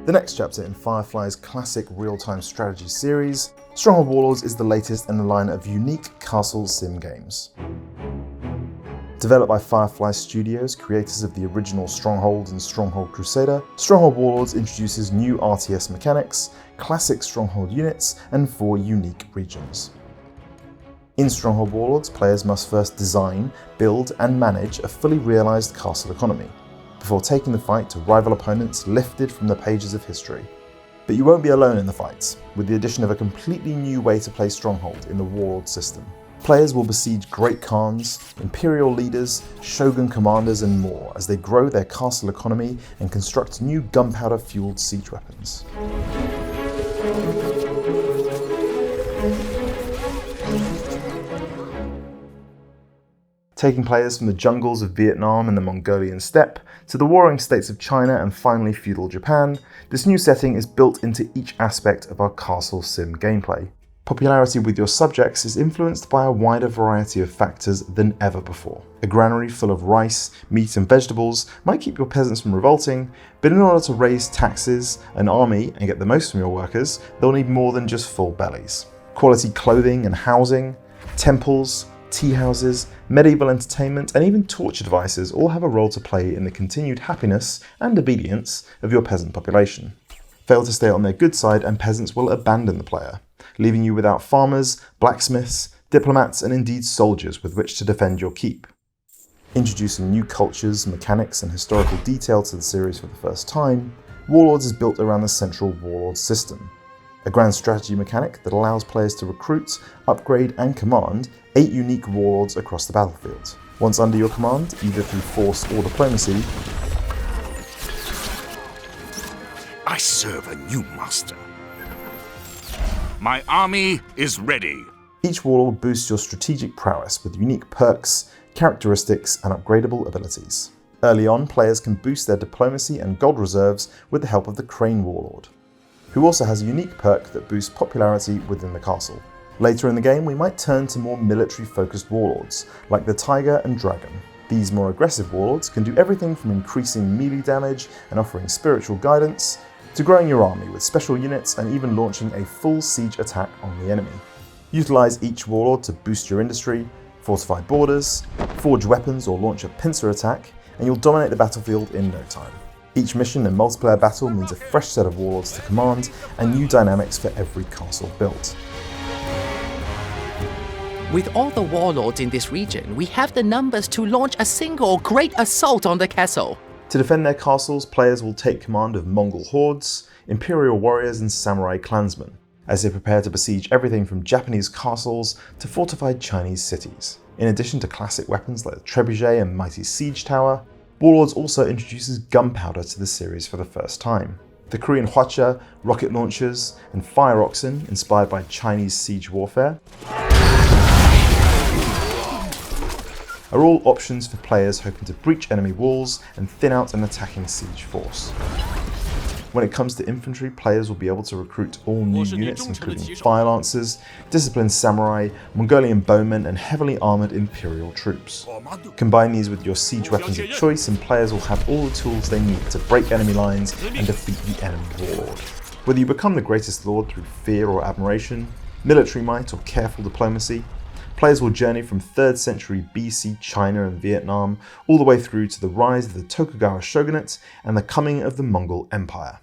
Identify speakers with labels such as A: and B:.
A: The next chapter in Firefly's classic real-time strategy series, Stronghold Warlords is the latest in a line of unique castle sim games. Developed by Firefly Studios, creators of the original Stronghold and Stronghold Crusader, Stronghold Warlords introduces new RTS mechanics, classic Stronghold units, and 4 unique regions. In Stronghold Warlords, players must first design, build, and manage a fully realised castle economy, before taking the fight to rival opponents lifted from the pages of history. But you won't be alone in the fights, with the addition of a completely new way to play Stronghold in the Warlord system. Players will besiege Great Khans, Imperial leaders, Shōgun commanders, and more as they grow their castle economy and construct new gunpowder-fueled siege weapons. Taking players from the jungles of Vietnam and the Mongolian steppe to the warring states of China and finally feudal Japan, this new setting is built into each aspect of our castle sim gameplay. Popularity with your subjects is influenced by a wider variety of factors than ever before. A granary full of rice, meat and vegetables might keep your peasants from revolting, but in order to raise taxes, an army, and get the most from your workers, they'll need more than just full bellies. Quality clothing and housing, temples, tea houses, medieval entertainment, and even torture devices all have a role to play in the continued happiness and obedience of your peasant population. Fail to stay on their good side and peasants will abandon the player, leaving you without farmers, blacksmiths, diplomats, and indeed soldiers with which to defend your keep. Introducing new cultures, mechanics, and historical detail to the series for the first time, Warlords is built around the central Warlord System, a grand strategy mechanic that allows players to recruit, upgrade, and command 8 unique warlords across the battlefield. Once under your command, either through force or diplomacy,
B: I serve a new master. My army is ready.
A: Each warlord boosts your strategic prowess with unique perks, characteristics, and upgradable abilities. Early on, players can boost their diplomacy and gold reserves with the help of the Crane Warlord, who also has a unique perk that boosts popularity within the castle. Later in the game, we might turn to more military-focused warlords, like the Tiger and Dragon. These more aggressive warlords can do everything from increasing melee damage and offering spiritual guidance, to growing your army with special units and even launching a full siege attack on the enemy. Utilize each warlord to boost your industry, fortify borders, forge weapons or launch a pincer attack, and you'll dominate the battlefield in no time. Each mission and multiplayer battle means a fresh set of warlords to command and new dynamics for every castle built.
C: With all the warlords in this region, we have the numbers to launch a single great assault on the castle.
A: To defend their castles, players will take command of Mongol hordes, Imperial warriors, and samurai clansmen, as they prepare to besiege everything from Japanese castles to fortified Chinese cities. In addition to classic weapons like the trebuchet and mighty siege tower, Warlords also introduces gunpowder to the series for the first time. The Korean hwacha, rocket launchers, and fire oxen, inspired by Chinese siege warfare, are all options for players hoping to breach enemy walls and thin out an attacking siege force. When it comes to infantry, players will be able to recruit all new units including fire lancers, disciplined samurai, Mongolian bowmen, and heavily armoured Imperial troops. Combine these with your siege weapons of choice and players will have all the tools they need to break enemy lines and defeat the enemy warlord. Whether you become the greatest lord through fear or admiration, military might or careful diplomacy, players will journey from 3rd century BC China and Vietnam all the way through to the rise of the Tokugawa shogunate and the coming of the Mongol Empire.